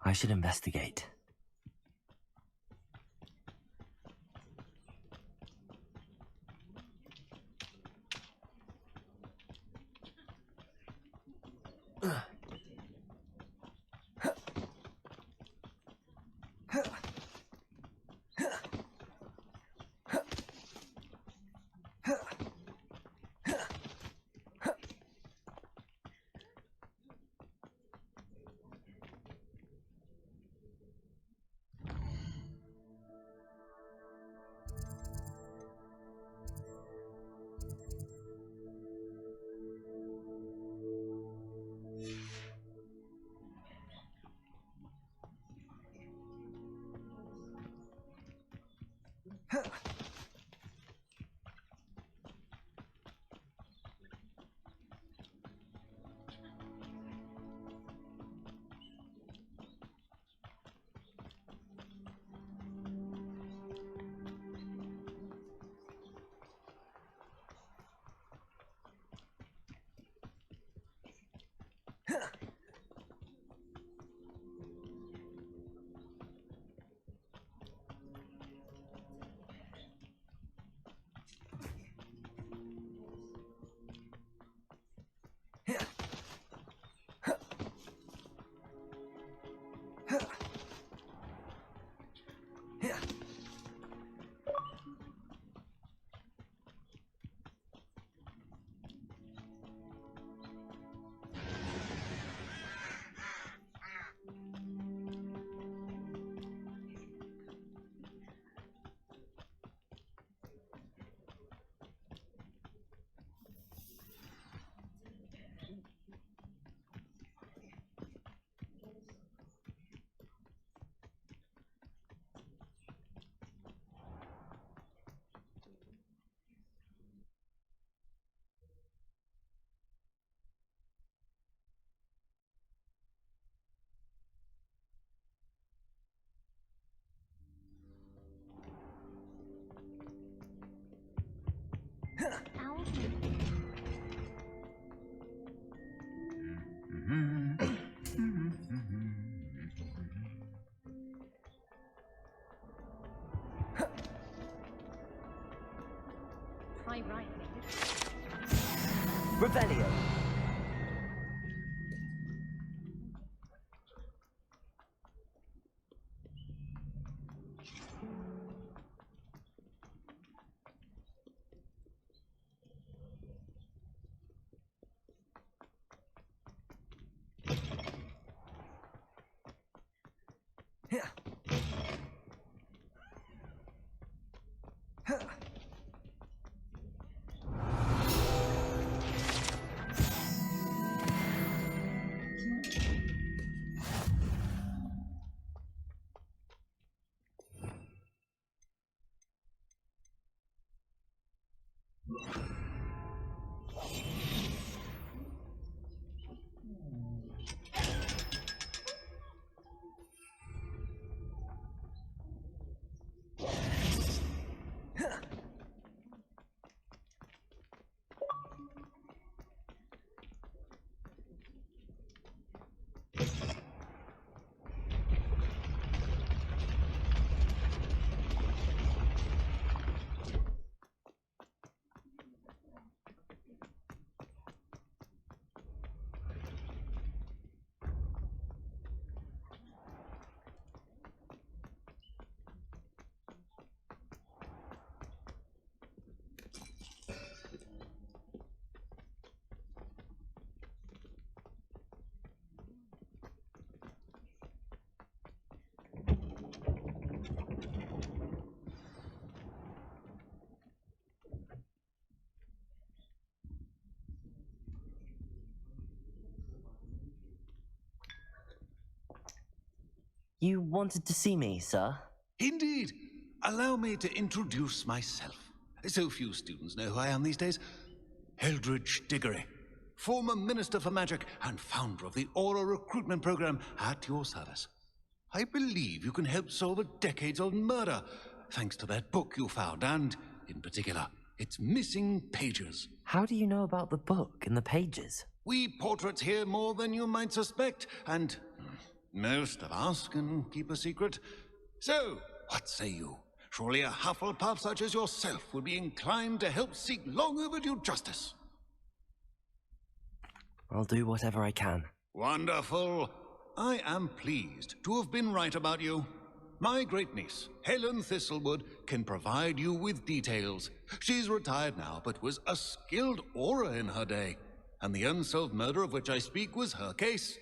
I should investigate. Try right. Revelio. You wanted to see me, sir? Indeed. Allow me to introduce myself. So few students know who I am these days. Eldridge Diggory, former Minister for Magic and founder of the Aura Recruitment Program, at your service. I believe you can help solve a decades-old murder, thanks to that book you found, and, in particular, its missing pages. How do you know about the book and the pages? We portraits here more than you might suspect, and Most of us can keep a secret. So, what say you? Surely a Hufflepuff such as yourself would be inclined to help seek long overdue justice. I'll do whatever I can. Wonderful. I am pleased to have been right about you. My great-niece, Helen Thistlewood, can provide you with details. She's retired now, but was a skilled aura in her day. And the unsolved murder of which I speak was her case.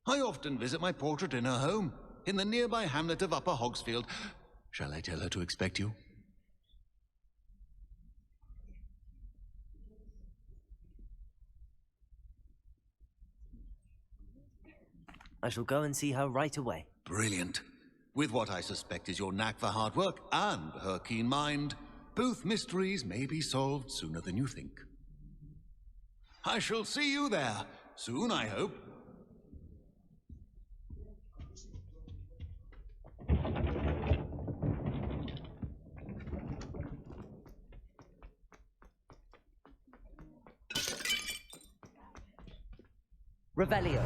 I often visit my portrait in her home, in the nearby hamlet of Upper Hogsfield. Shall I tell her to expect you? I shall go and see her right away. Brilliant. With what I suspect is your knack for hard work and her keen mind, both mysteries may be solved sooner than you think. I shall see you there, soon I hope. Revelio.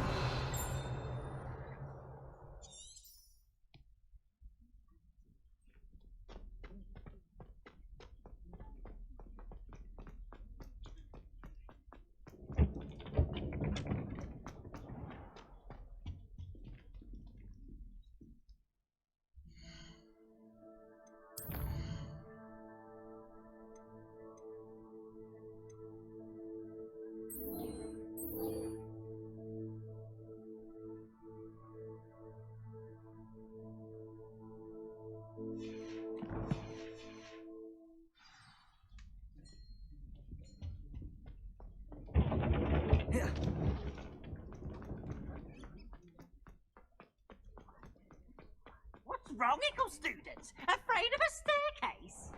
What's wrong, Eagle students? Afraid of a staircase?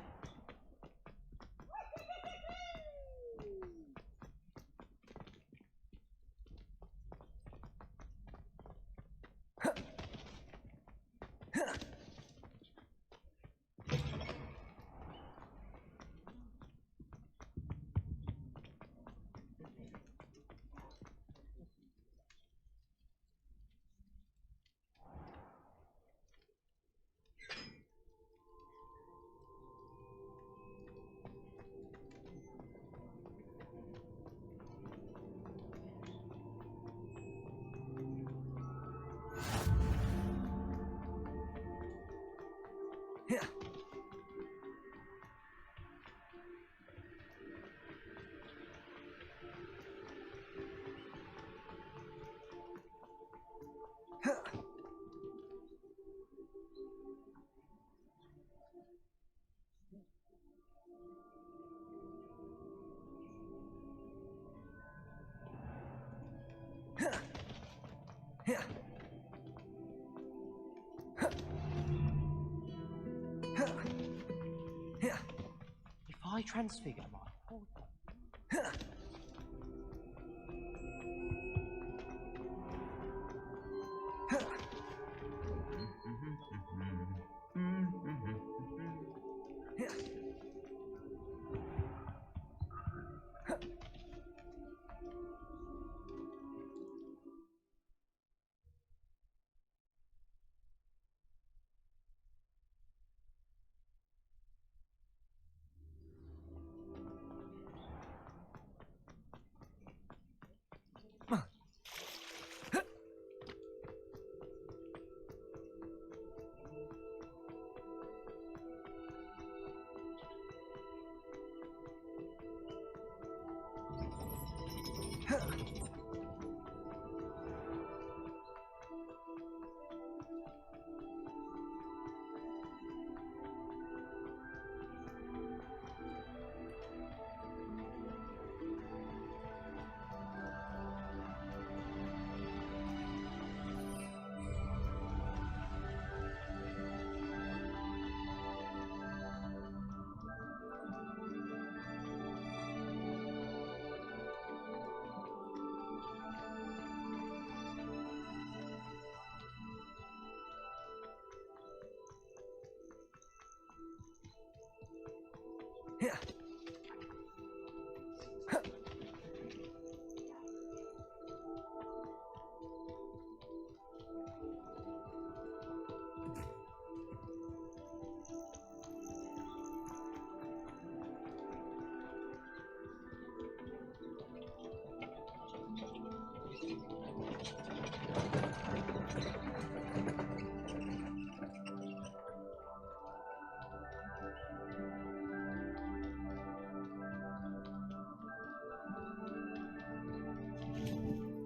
If I transfigure my portal...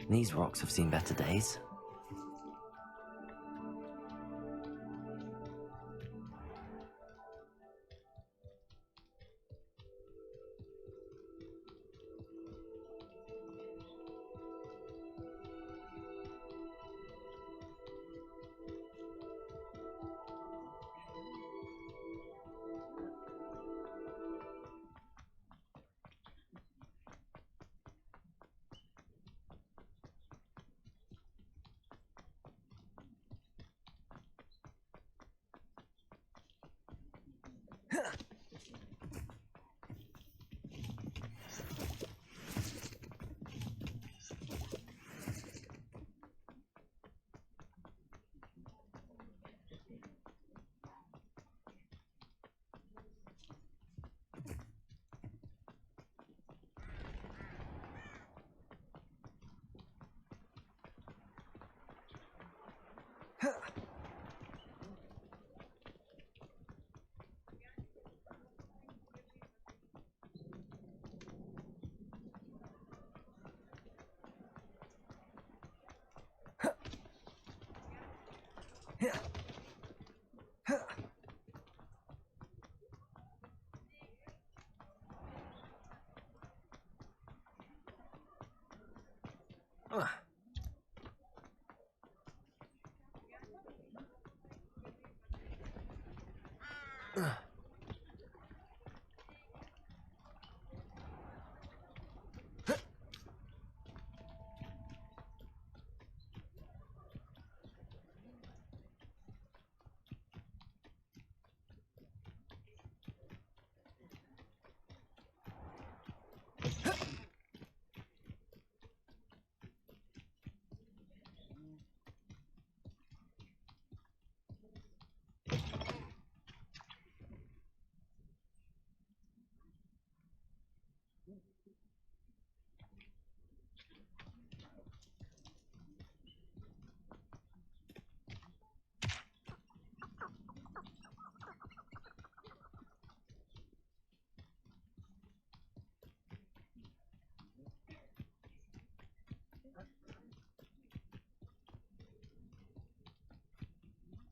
These rocks have seen better days.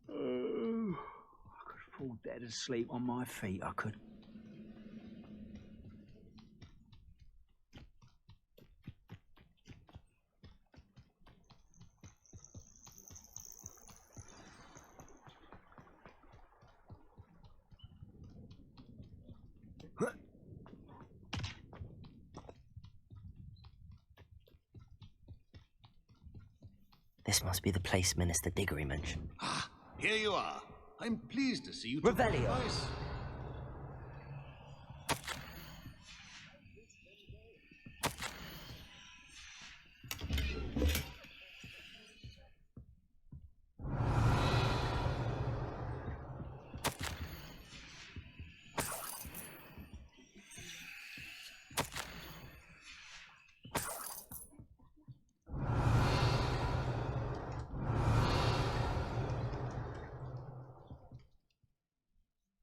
I could fall dead asleep on my feet, I could. This must be the place Minister Diggory mentioned. Ah, here you are. I'm pleased to see you took Revelio. advice.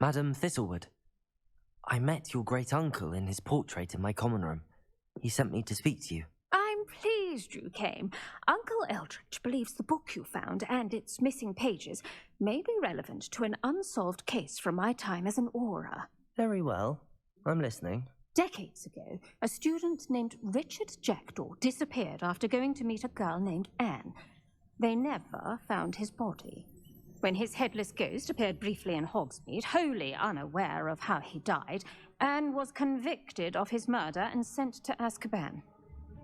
Madam Thistlewood, I met your great-uncle in his portrait in my common room. He sent me to speak to you. I'm pleased you came. Uncle Eldridge believes the book you found and its missing pages may be relevant to an unsolved case from my time as an aura. Very well. I'm listening. Decades ago, a student named Richard Jackdaw disappeared after going to meet a girl named Anne. They never found his body. When his headless ghost appeared briefly in Hogsmeade, wholly unaware of how he died, Anne was convicted of his murder and sent to Azkaban.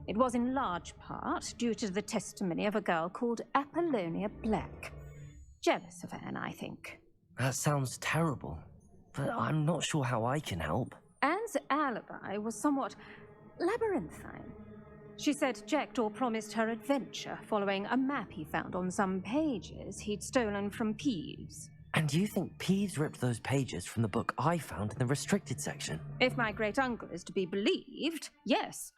It was in large part due to the testimony of a girl called Apollonia Black. Jealous of Anne, I think. That sounds terrible, but I'm not sure how I can help. Anne's alibi was somewhat labyrinthine. She said Jackdaw promised her adventure following a map he found on some pages he'd stolen from Peeves. And you think Peeves ripped those pages from the book I found in the restricted section? If my great-uncle is to be believed, yes.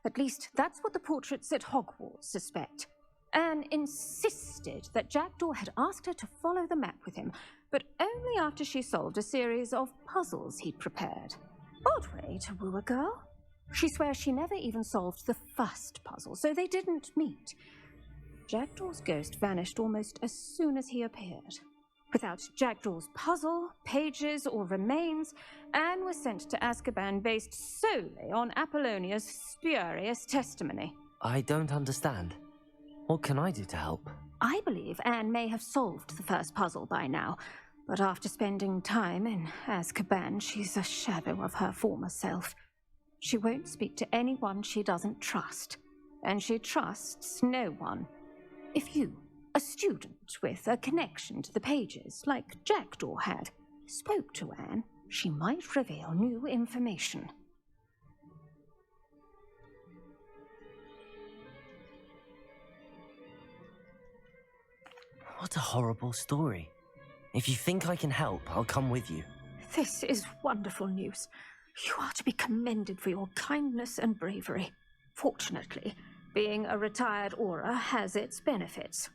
At least that's what the portraits at HogWarts suspect. Anne insisted that Jackdaw had asked her to follow the map with him, but only after she solved a series of puzzles he'd prepared. Odd way to woo a girl. She swears she never even solved the first puzzle, so they didn't meet. Jackdaw's ghost vanished almost as soon as he appeared. Without Jackdaw's puzzle, pages, or remains, Anne was sent to Azkaban based solely on Apollonia's spurious testimony. I don't understand. What can I do to help? I believe Anne may have solved the first puzzle by now, but after spending time in Azkaban, she's a shadow of her former self. She won't speak to anyone she doesn't trust, and she trusts no one. If you, a student with a connection to the pages, like Jackdaw had, spoke to Anne, she might reveal new information. What a horrible story. If you think I can help, I'll come with you. This is wonderful news. You are to be commended for your kindness and bravery. Fortunately, being a retired Auror has its benefits.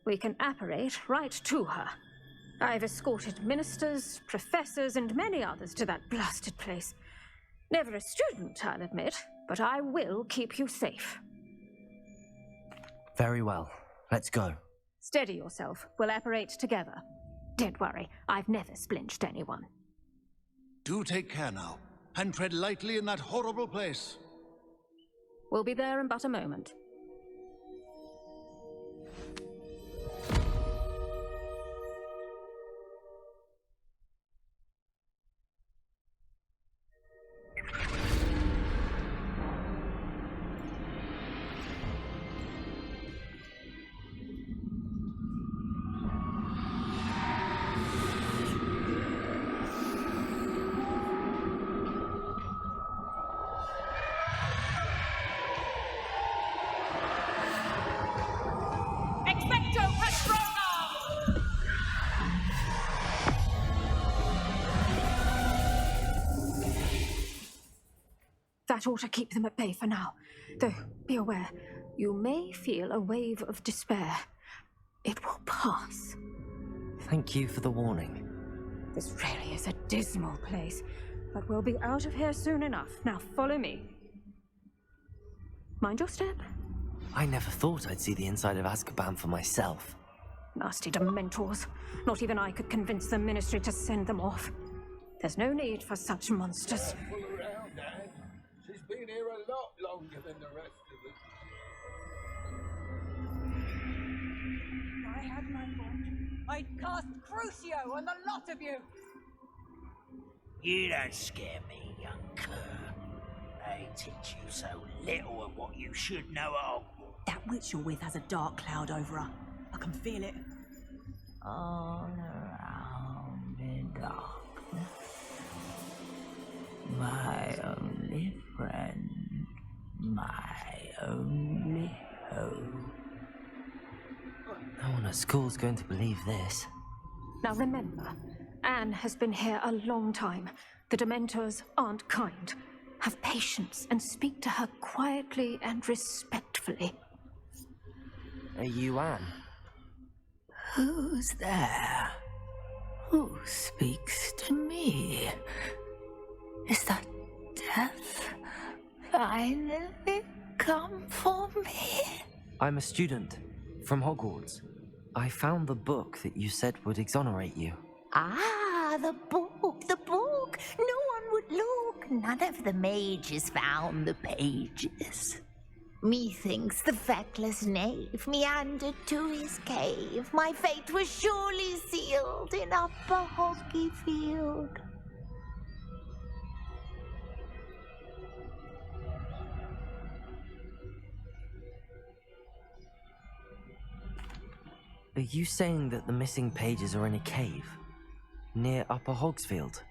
We can apparate right to her. I've escorted ministers, professors, and many others to that blasted place. Never a student, I'll admit, but I will keep you safe. Very well. Let's go. Steady yourself. We'll apparate together. Don't worry, I've never splinched anyone. Do take care now, and tread lightly in that horrible place. We'll be there in but a moment. That ought to keep them at bay for now. Though, be aware, you may feel a wave of despair. It will pass. Thank you for the warning. This really is a dismal place, but we'll be out of here soon enough. Now follow me. Mind your step. I never thought I'd see the inside of Azkaban for myself. Nasty Dementors. Not even I could convince the Ministry to send them off. There's no need for such monsters. Pull around, Anne. She's been here a lot longer than the rest of us. I had my fault. I'd cast Crucio on the lot of you. You don't scare me, young cur. They teach you so little of what you should know at Hogwarts. That witch you're with has a dark cloud over her. I can feel it. All around in darkness, my only friend, my only hope. No one at school's going to believe this. Now remember, Anne has been here a long time. The Dementors aren't kind. Have patience and speak to her quietly and respectfully. Are you Anne? Who's there? Who speaks to me? Is that death finally come for me? I'm a student from Hogwarts. I found the book that you said would exonerate you. Ah, the book, the book. No one would look. None of the mages found the pages. Methinks the feckless knave meandered to his cave. My fate was surely sealed in Upper Hogsfield. Are you saying that the missing pages are in a cave near Upper Hogsfield?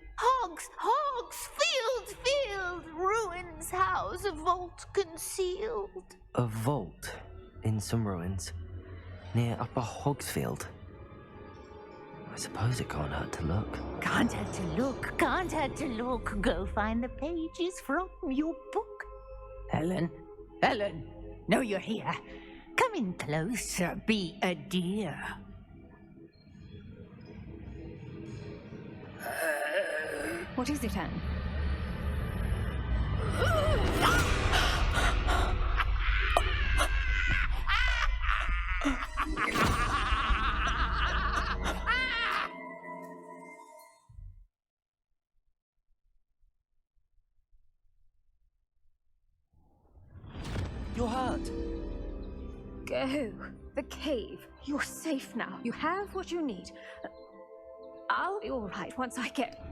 Field, ruins house, a vault concealed. A vault in some ruins near Upper Hogsfield. I suppose it can't hurt to look. Can't hurt to look. Go find the pages from your book. Helen, know you're here. Come in closer, be a dear. What is it, Anne? You're hurt. Go. The cave. You're safe now. You have what you need. I'll be all right once I get...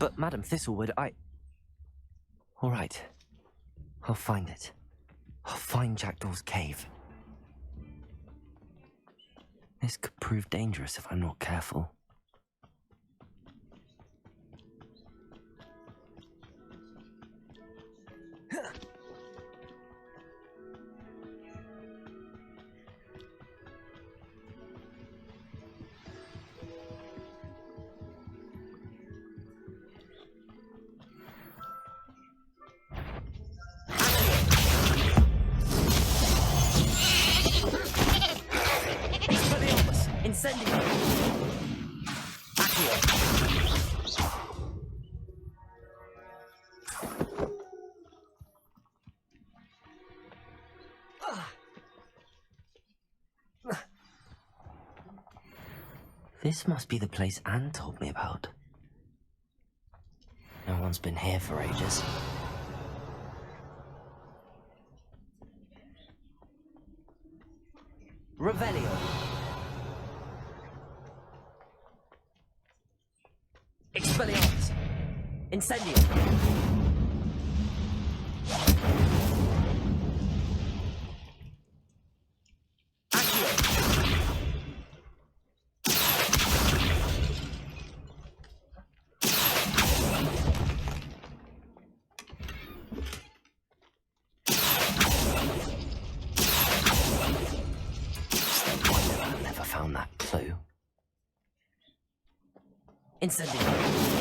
But, Madam Thistlewood, All right. I'll find it. I'll find Jackdaw's cave. This could prove dangerous if I'm not careful. Incendio! Accio! This must be the place Anne told me about. No one's been here for ages. Revelio! Expelliarmus! Incendio! Accio! Just no wonder I never found that clue. Incendio!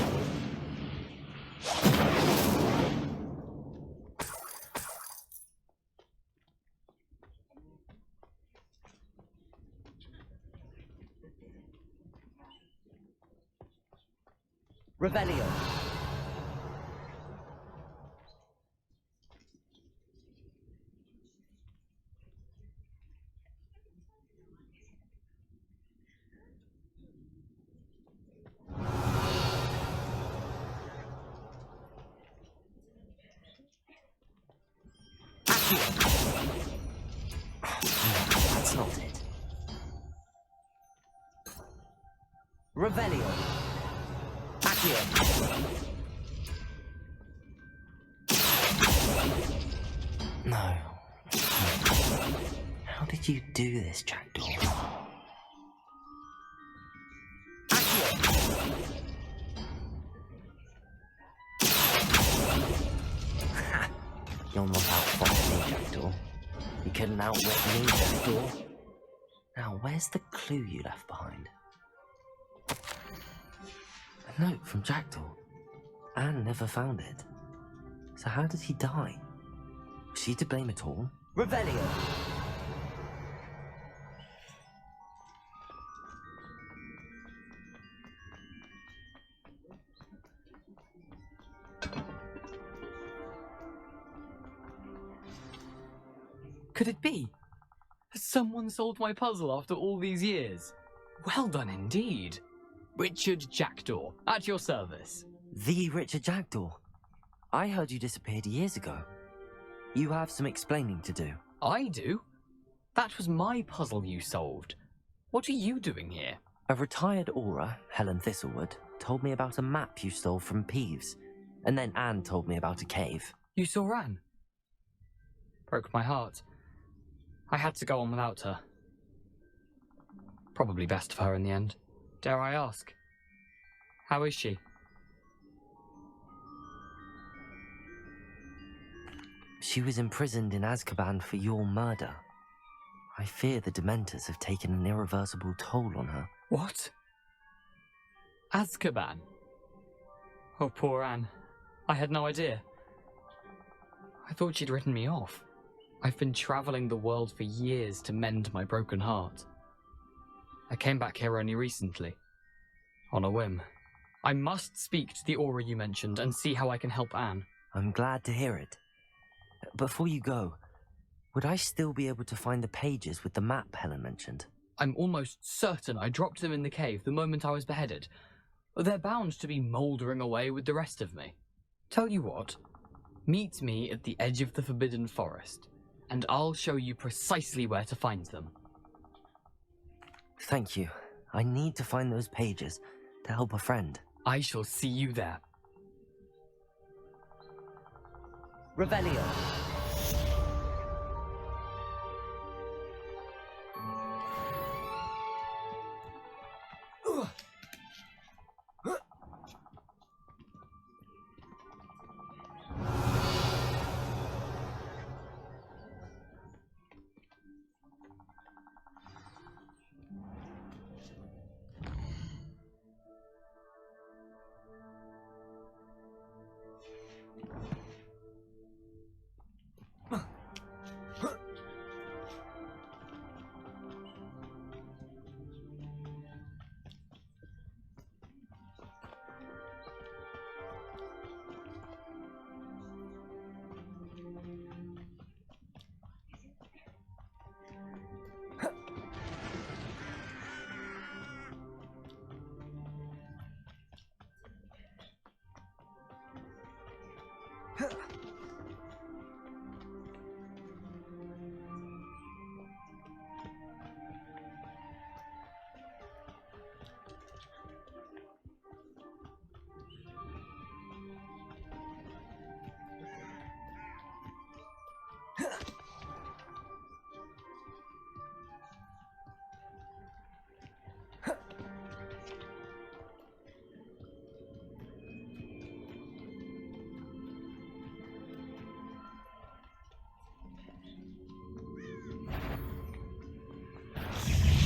Revelio. That's not it. Revelio. Accio. No. How did you do this, Jackdaw? Accio. You're not outfoxing me, Jackdaw. You couldn't outwit me, Jackdaw. Now, where's the clue you left behind? A note from Jackdaw. Anne never found it. So how did he die? Was she to blame at all? Revelio! Could it be? Has someone solved my puzzle after all these years? Well done indeed. Richard Jackdaw, at your service. The Richard Jackdaw. I heard you disappeared years ago. You have some explaining to do. I do? That was my puzzle you solved. What are you doing here? A retired aura, Helen Thistlewood, told me about a map you stole from Peeves, and then Anne told me about a cave. You saw Anne? Broke my heart. I had to go on without her. Probably best of her in the end. Dare I ask? How is she? She was imprisoned in Azkaban for your murder. I fear the Dementors have taken an irreversible toll on her. What? Azkaban? Oh, poor Anne. I had no idea. I thought she'd written me off. I've been travelling the world for years to mend my broken heart. I came back here only recently. On a whim. I must speak to the aura you mentioned and see how I can help Anne. I'm glad to hear it. Before you go, would I still be able to find the pages with the map Helen mentioned? I'm almost certain I dropped them in the cave the moment I was beheaded. They're bound to be mouldering away with the rest of me. Tell you what, meet me at the edge of the Forbidden Forest, and I'll show you precisely where to find them. Thank you. I need to find those pages to help a friend. I shall see you there. Revelio.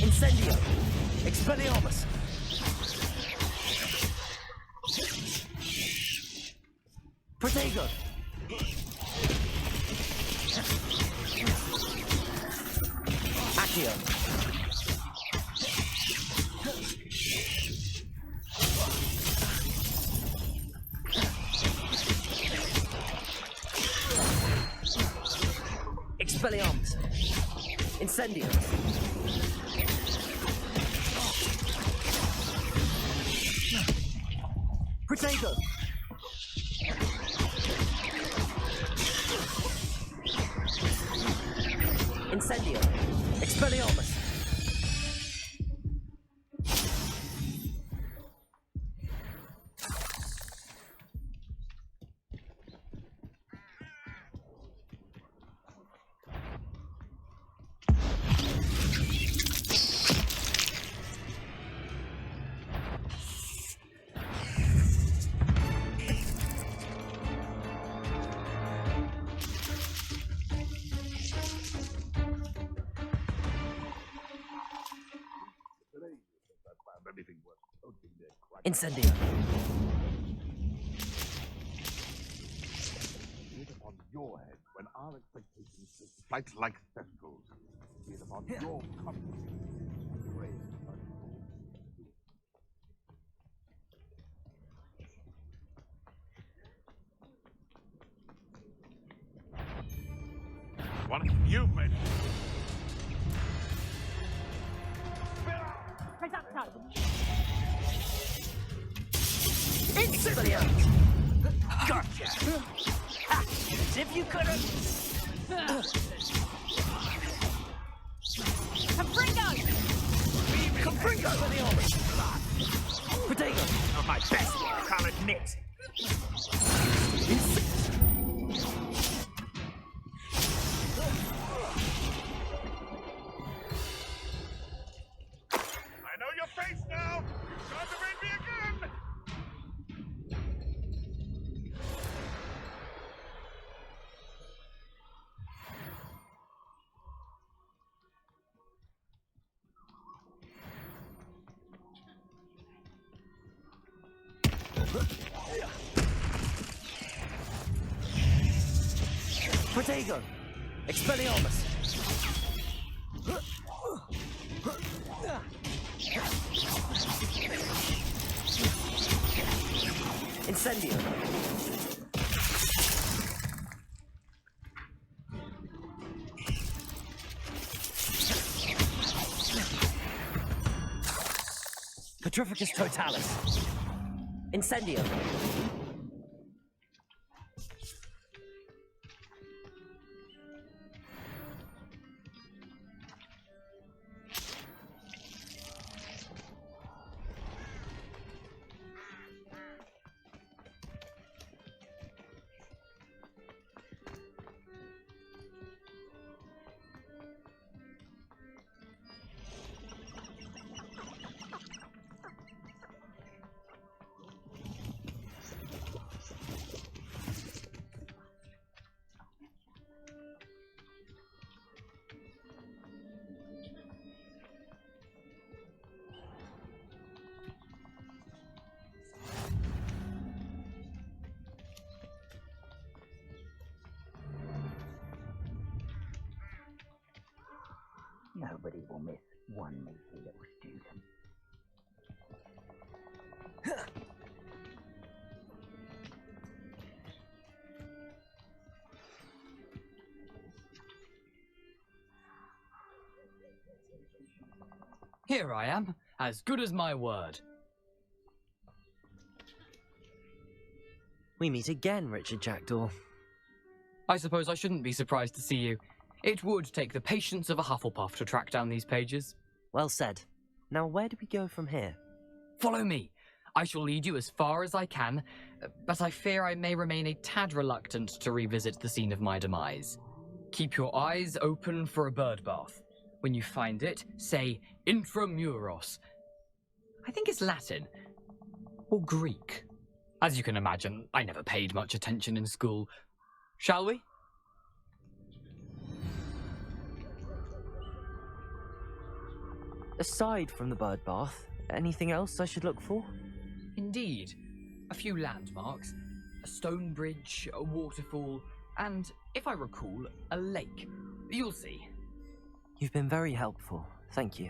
Incendio! Expelliarmus! Protego! Accio! Expelliarmus! Incendio! Protego! Incendio! Expelliarmus! Incendio! Be it upon your head when our expectations take flight like thistles. Be it upon your comfort. What have you been? Expelliarmus! Gotcha! Ha! As if you couldn't... Confringo! Confringo! Expelliarmus! Protego! Not my best work, I'll admit. I know your face now! Try to make me again! Protego! Expelliarmus! Incendio! Petrificus totalis! Incendio! Nobody will miss one meaty little student. Here I am, as good as my word. We meet again, Richard Jackdaw. I suppose I shouldn't be surprised to see you. It would take the patience of a Hufflepuff to track down these pages. Well said. Now where do we go from here? Follow me. I shall lead you as far as I can, but I fear I may remain a tad reluctant to revisit the scene of my demise. Keep your eyes open for a bird bath. When you find it, say intramuros. I think it's Latin. Or Greek. As you can imagine, I never paid much attention in school. Shall we? Aside from the bird bath, anything else I should look for? Indeed. A few landmarks, a stone bridge, a waterfall, and, if I recall, a lake. You'll see. You've been very helpful. Thank you.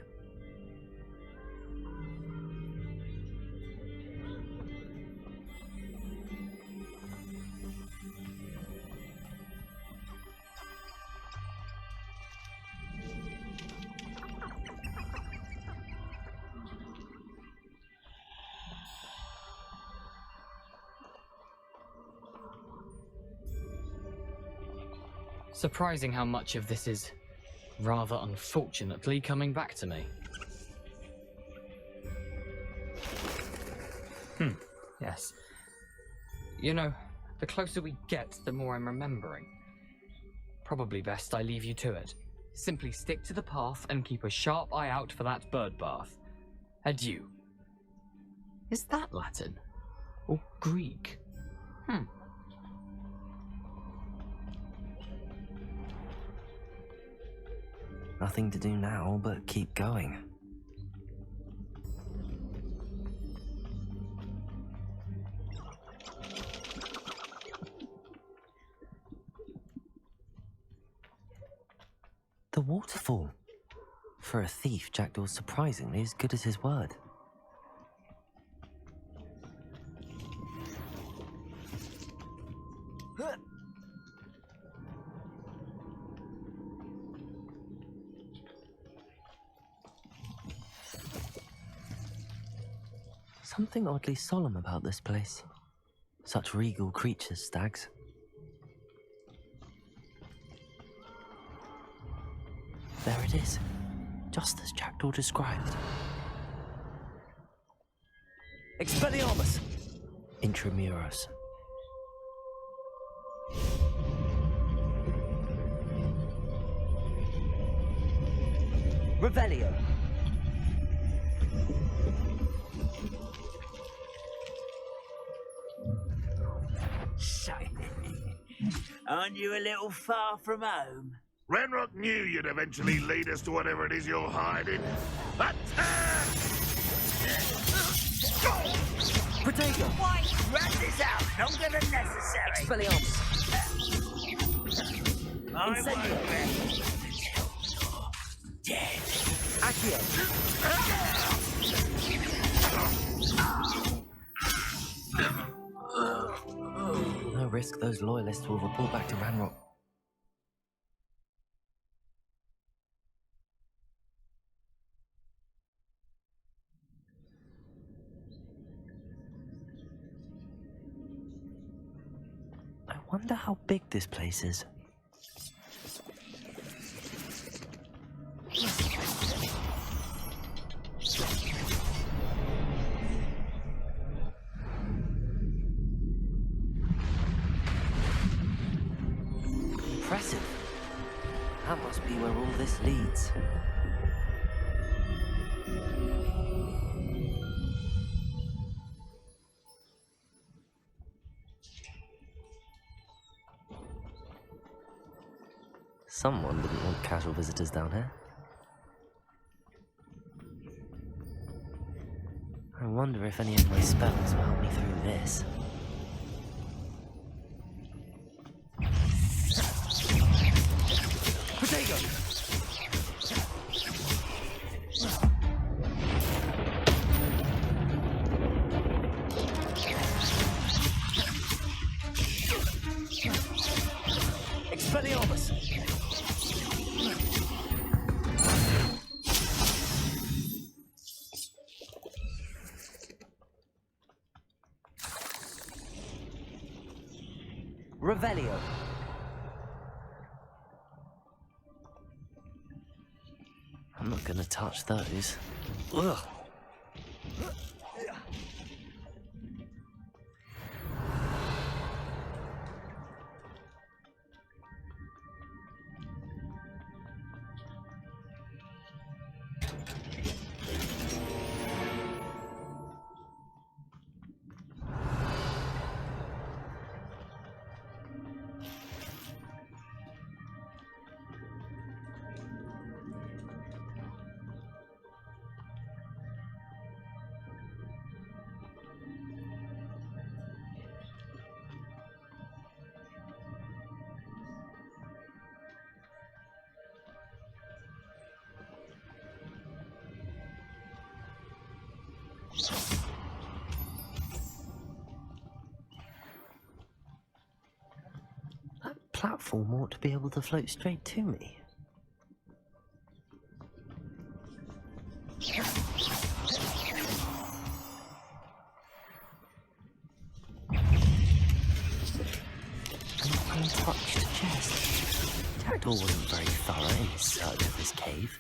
Surprising how much of this is, rather unfortunately, coming back to me. Yes. You know, the closer we get, the more I'm remembering. Probably best I leave you to it. Simply stick to the path and keep a sharp eye out for that bird bath. Adieu. Is that Latin? Or Greek? Nothing to do now but keep going. The waterfall. For a thief, Jackdaw's surprisingly as good as his word. Something oddly solemn about this place. Such regal creatures, stags. There it is, just as Jackdaw described. Expelliarmus! Intramuros. Revelio. Aren't you a little far from home? Renrock knew you'd eventually lead us to whatever it is you're hiding. Attack! Protego! Why? Rat this out longer than necessary. Expelliarmus. I won't Incendio. rest until you're dead. Accio. those loyalists will report back to Ranrock. I wonder how big this place is. Impressive. That must be where all this leads. Someone didn't want casual visitors down here. I wonder if any of my spells will help me through this. Potato! Expelliarmus! Revelio. I'm not gonna touch those. Ugh. That platform ought to be able to float straight to me. An untouched chest. Jackdaw wasn't very thorough in his search of this cave.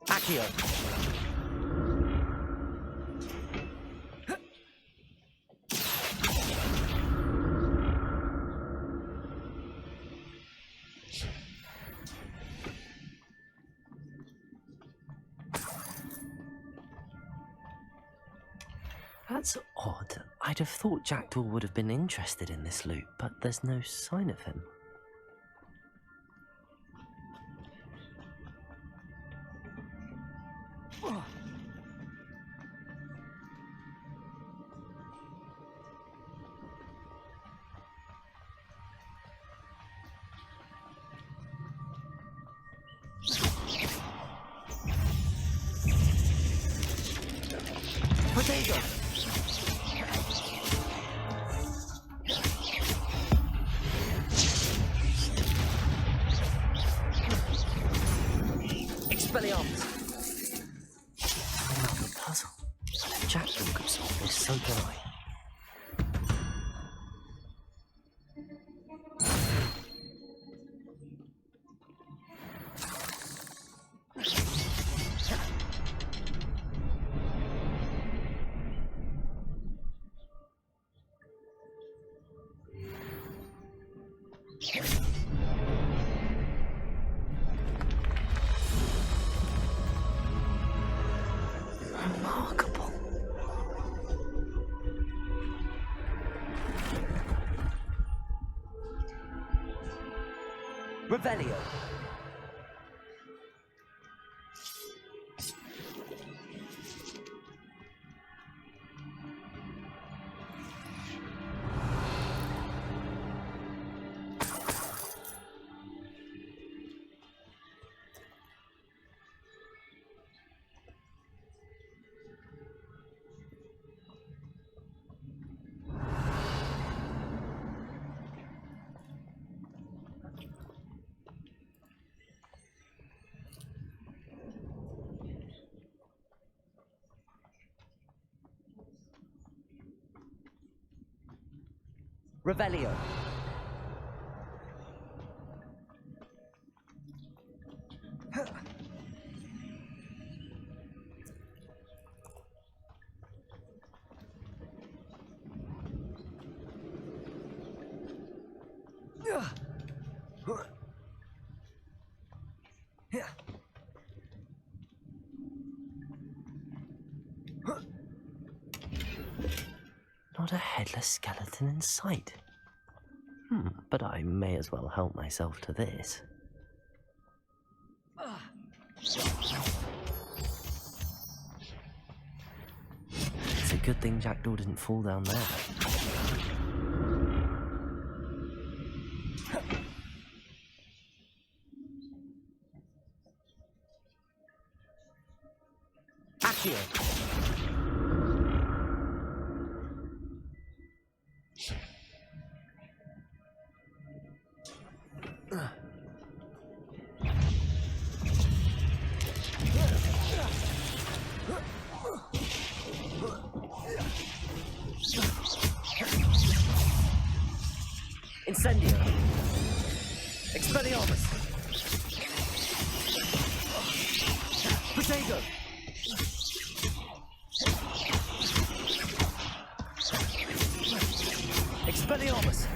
Accio! That's odd. I'd have thought Jackdaw would have been interested in this loot, but there's no sign of him. Potato! Expelliarmus! Another puzzle. If Jackdaw could solve this, so can I. Remarkable. Revelio. Revelio. Not a headless skeleton in sight. But I may as well help myself to this. It's a good thing Jackdaw didn't fall down there. Accio! Incendio! Expelliarmus! Potato! Expelliarmus!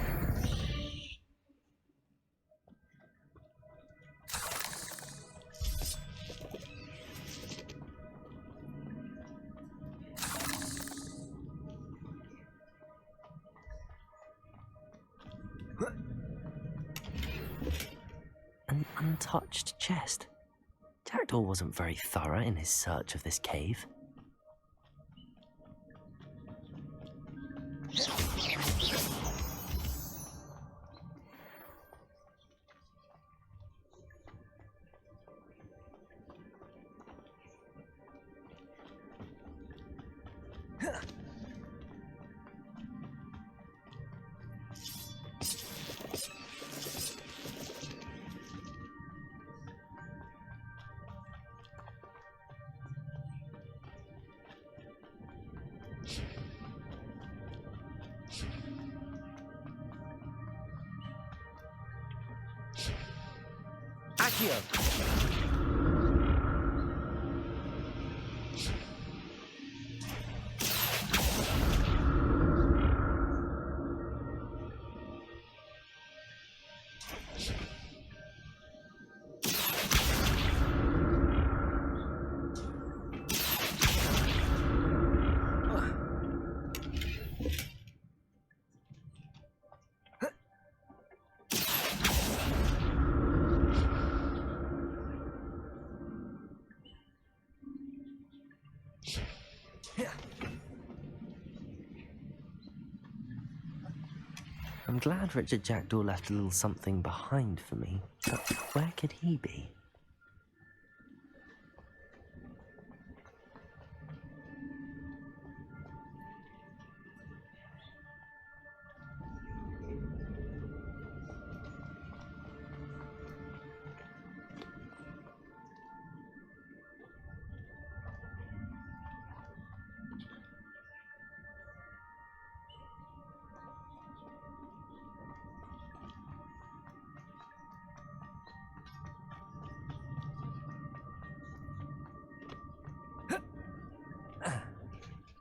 An untouched chest. Jackdaw wasn't very thorough in his search of this cave. Accio! I'm glad Richard Jackdaw left a little something behind for me, but where could he be?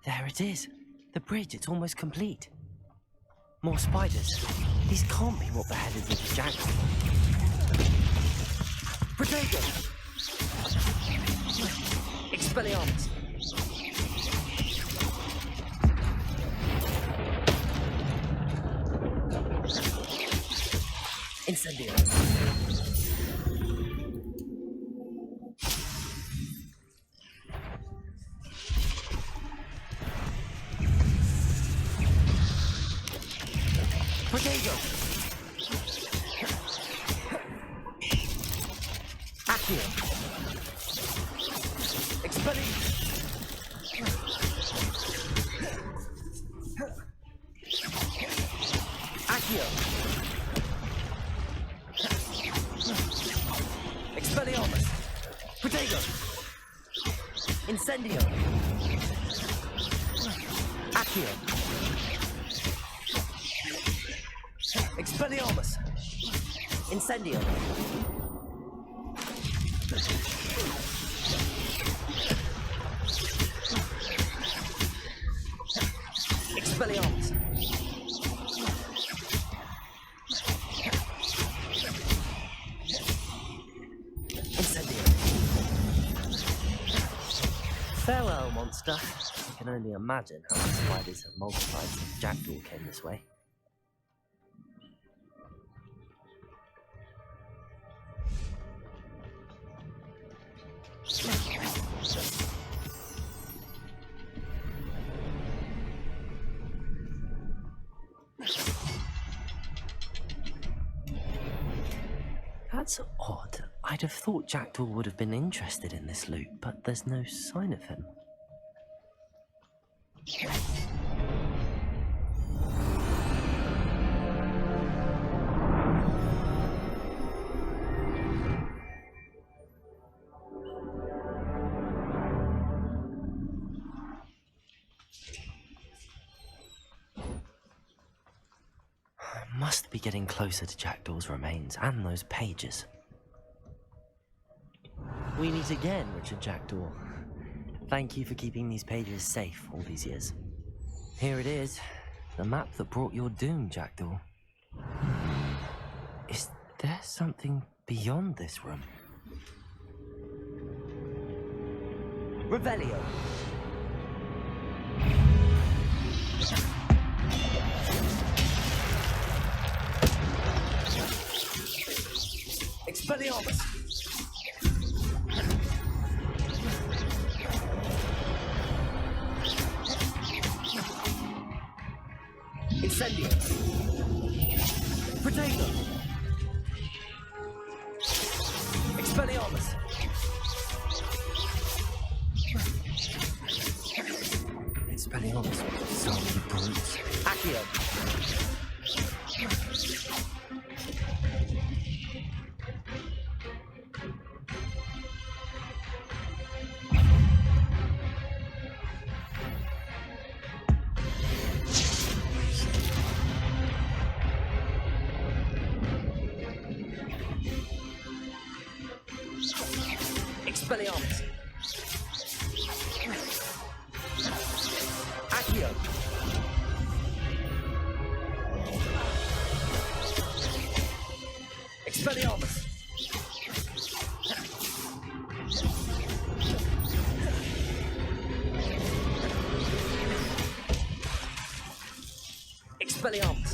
There it is. The bridge, it's almost complete. More spiders. These can't be what beheaded Richard Jackdaw. Potato! Expelliarmus! Incendio! Potato! Accio! Expelliarmus! Accio! Expelliarmus! Potato! Incendio! Accio! Expelliarmus! Incendio! Expelliarmus! Incendio! Farewell, monster. I can only imagine how the spiders have multiplied since Jackdaw came this way. That's odd. I'd have thought Jackdaw would have been interested in this loot, but there's no sign of him. Must be getting closer to Jackdaw's remains and those pages. We meet again, Richard Jackdaw. Thank you for keeping these pages safe all these years. Here it is, the map that brought your doom, Jackdaw. Is there something beyond this room? Revelio! Expelliarmus! Incendio! Protego! Expelliarmus! Expelliarmus, so many brutes. Accio! Expelliarmus! Accio! Expelliarmus! Expelliarmus!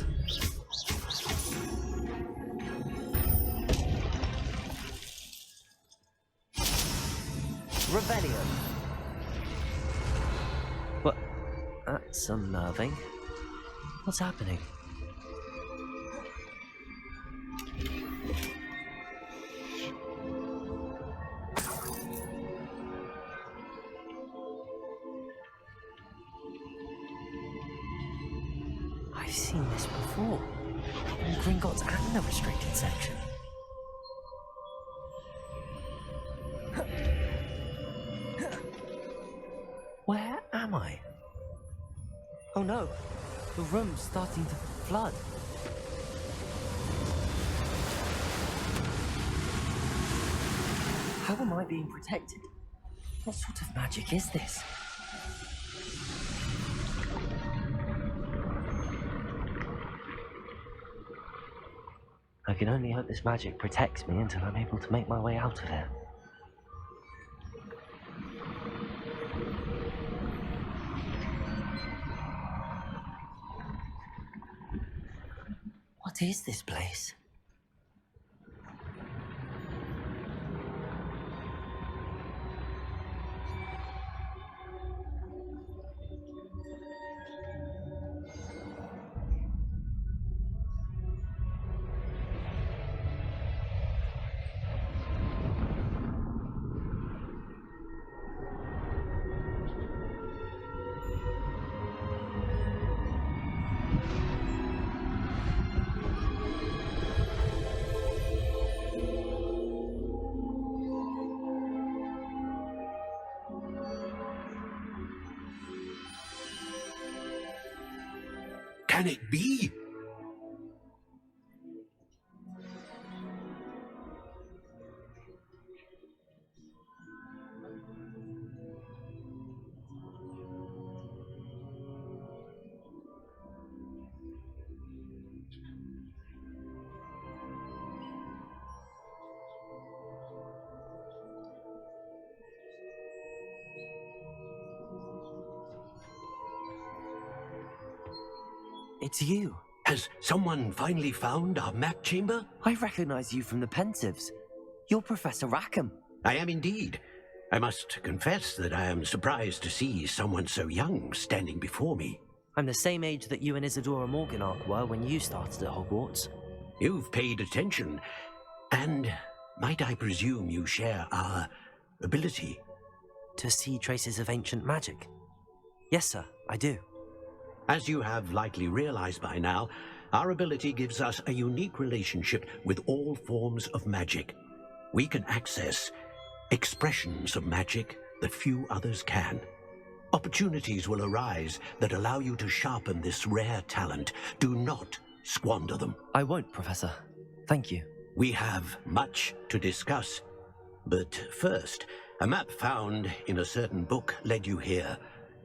Revelio. What? That's unnerving. What's happening? I've seen this before. In Gringotts and the restricted section. Where am I? Oh no, the room's starting to flood. How am I being protected? What sort of magic is this? I can only hope this magic protects me until I'm able to make my way out of here. What is this place? Can it be? it's you. Has someone finally found our map chamber? I recognize you from the Pensives. You're Professor Rackham. I am indeed. I must confess that I am surprised to see someone so young standing before me. I'm the same age that you and Isadora Morganach were when you started at Hogwarts. You've paid attention, and might I presume you share our ability? To see traces of ancient magic? Yes, sir, I do. As you have likely realized by now, our ability gives us a unique relationship with all forms of magic. We can access expressions of magic that few others can. Opportunities will arise that allow you to sharpen this rare talent. Do not squander them. I won't, Professor. Thank you. We have much to discuss. But first, a map found in a certain book led you here.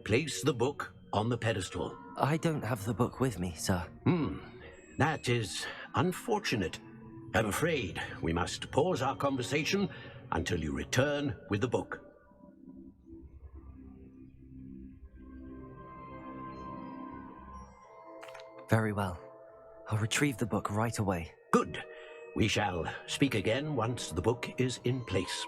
Place the book on the pedestal. I don't have the book with me, sir. That is unfortunate. I'm afraid we must pause our conversation until you return with the book. Very well. I'll retrieve the book right away. Good. We shall speak again once the book is in place.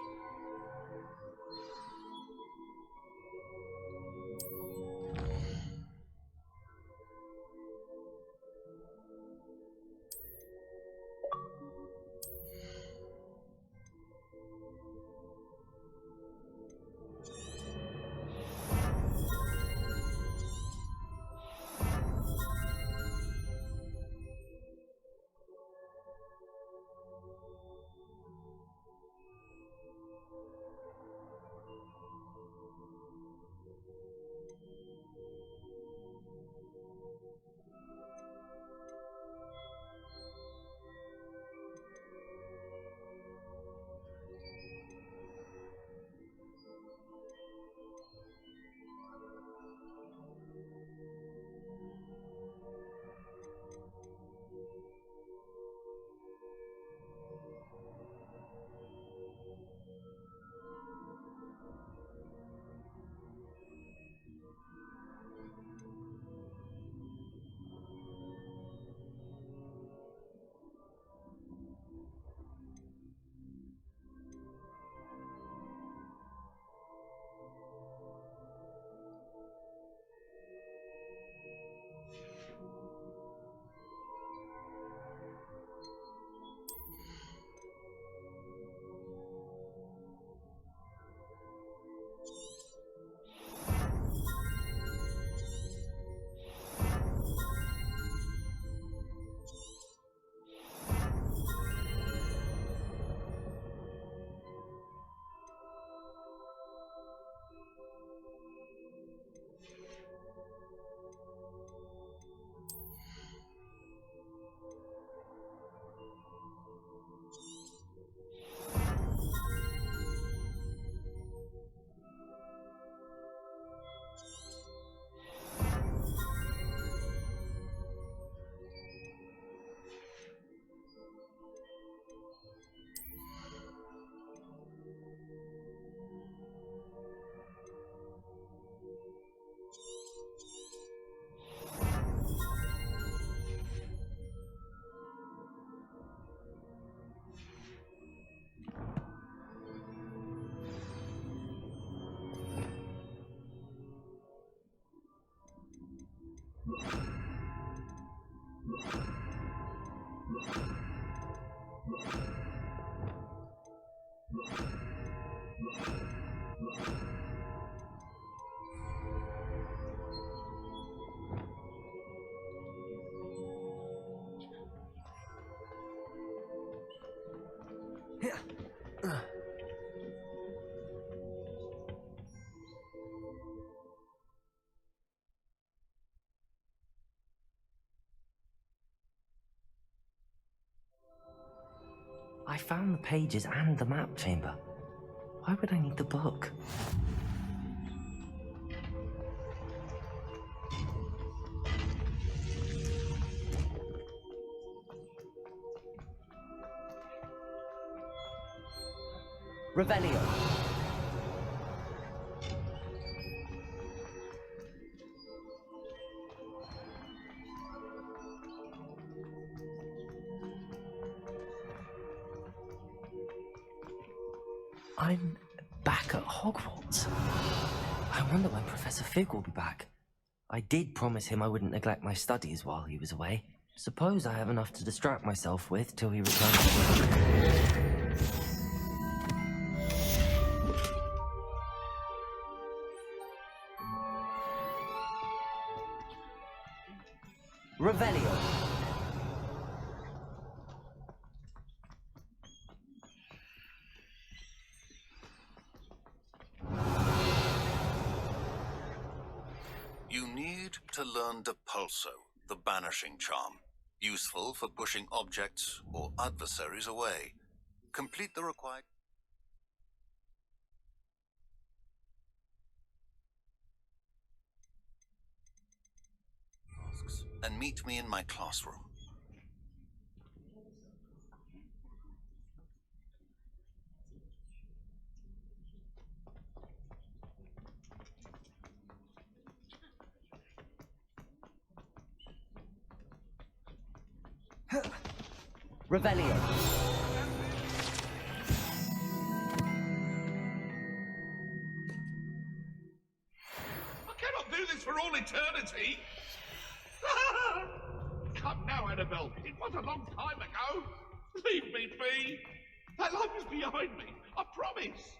I found the pages and the map chamber. Why would I need the book? Revelio. I'm back at Hogwarts. I wonder when Professor Fig will be back. I did promise him I wouldn't neglect my studies while he was away. Suppose I have enough to distract myself with till he returns. Revelio. You need to learn Depulso, the banishing charm. Useful for pushing objects or adversaries away. Complete the required tasks and meet me in my classroom. Revelio. I cannot do this for all eternity! Come now, Annabelle. It was a long time ago. Leave me be. That life is behind me. I promise.